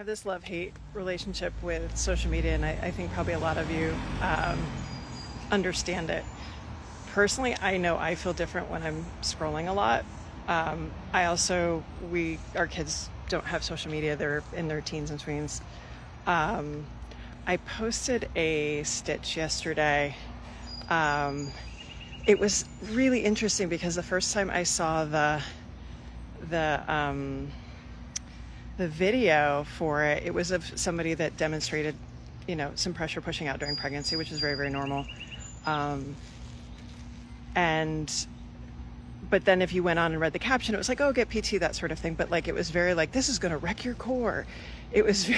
have this love-hate relationship with social media, and I think probably a lot of you understand it. Personally, I know I feel different when I'm scrolling a lot. Our kids don't have social media. They're in their teens and tweens. I posted a stitch yesterday. It was really interesting because the first time I saw the video for it, it was of somebody that demonstrated, some pressure pushing out during pregnancy, which is very, very normal. But then if you went on and read the caption, it was like, oh, get PT, that sort of thing. But it was very this is going to wreck your core. It was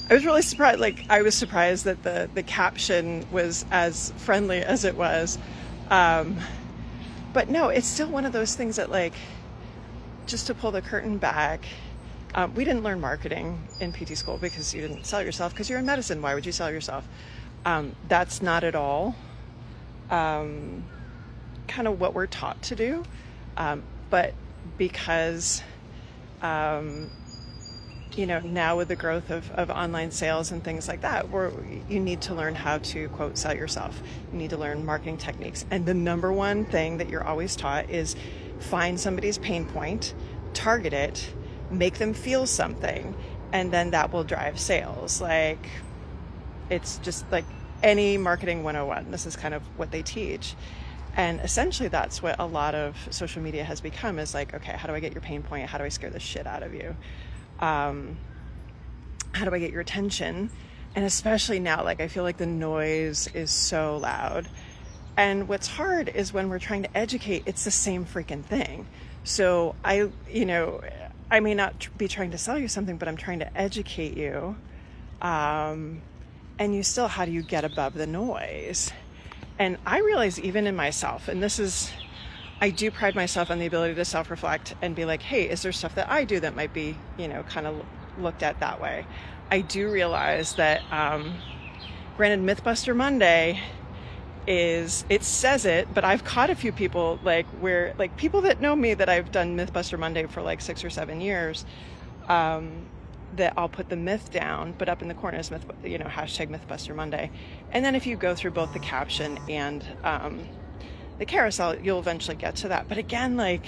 I was really surprised. I was surprised that the caption was as friendly as it was. But no, it's still one of those things that just to pull the curtain back, we didn't learn marketing in PT school because you didn't sell yourself because you're in medicine. Why would you sell yourself? That's not at all kind of what we're taught to do. But because, now with the growth of online sales and things like that, you need to learn how to, quote, sell yourself. You need to learn marketing techniques. And the number one thing that you're always taught is find somebody's pain point, target it, make them feel something, and then that will drive sales. It's just any marketing 101. This is kind of what they teach. And essentially that's what a lot of social media has become is okay, how do I get your pain point? How do I scare the shit out of you? How do I get your attention? And especially now, I feel like the noise is so loud. And what's hard is when we're trying to educate, it's the same freaking thing. So I may not be trying to sell you something, but I'm trying to educate you. And you still, how do you get above the noise? And I realize even in myself, and I do pride myself on the ability to self-reflect and be hey, is there stuff that I do that might be, kind of looked at that way? I do realize that, granted, Mythbuster Monday it says it, but I've caught a few people where people that know me that I've done Mythbuster Monday for 6 or 7 years, that I'll put the myth down, but up in the corner is hashtag Mythbuster Monday. And then if you go through both the caption and the carousel, you'll eventually get to that. But again, I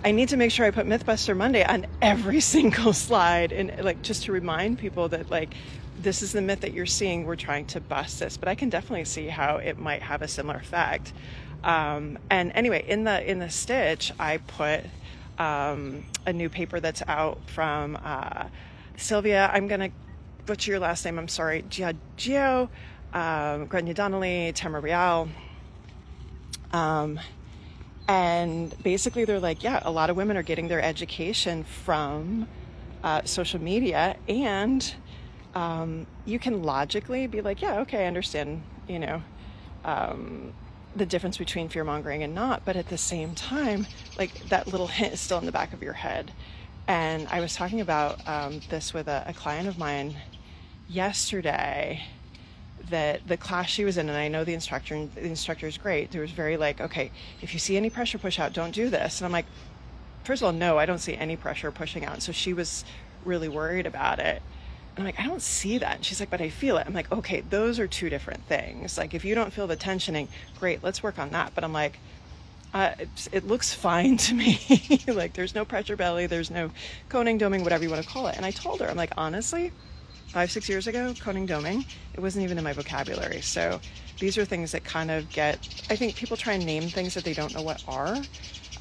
need to make sure I put Mythbuster Monday on every single slide, and just to remind people that this is the myth that you're seeing. We're trying to bust this, but I can definitely see how it might have a similar effect. And anyway, in the stitch, I put a new paper that's out from Sylvia. I'm gonna butcher your last name. I'm sorry, Giaggio, Grania Donnelly, Tamara Real. And basically they're a lot of women are getting their education from social media, and you can logically be yeah, okay, I understand, the difference between fear-mongering and not, but at the same time, that little hint is still in the back of your head. And I was talking about this with a client of mine yesterday, that the class she was in, and I know the instructor is great. There was very okay, if you see any pressure push out, don't do this. And I'm first of all, no, I don't see any pressure pushing out. So she was really worried about it. And I'm I don't see that. And she's but I feel it. I'm okay, those are two different things. If you don't feel the tensioning, great, let's work on that. But I'm it looks fine to me. There's no pressure belly, there's no coning, doming, whatever you want to call it. And I told her, I'm honestly, 5-6 years ago, coning, doming, it wasn't even in my vocabulary. So these are things that kind of I think people try and name things that they don't know what are.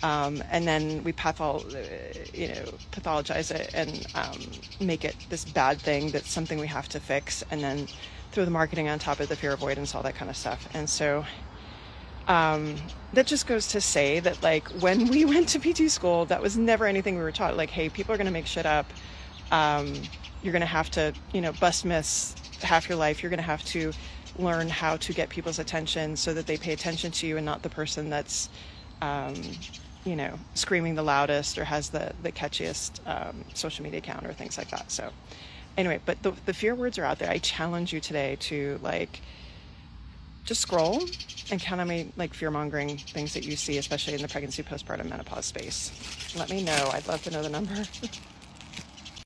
And then we pathologize it and make it this bad thing that's something we have to fix, and then throw the marketing on top of the fear avoidance, all that kind of stuff. And so that just goes to say that when we went to PT school, that was never anything we were taught. Hey, people are going to make shit up. You're going to have to, bust myths half your life. You're going to have to learn how to get people's attention so that they pay attention to you and not the person that's, screaming the loudest or has the catchiest social media account or things like that. So anyway, but the fear words are out there. I challenge you today to just scroll and count how many like fear-mongering things that you see, especially in the pregnancy, postpartum, menopause space. Let me know. I'd love to know the number.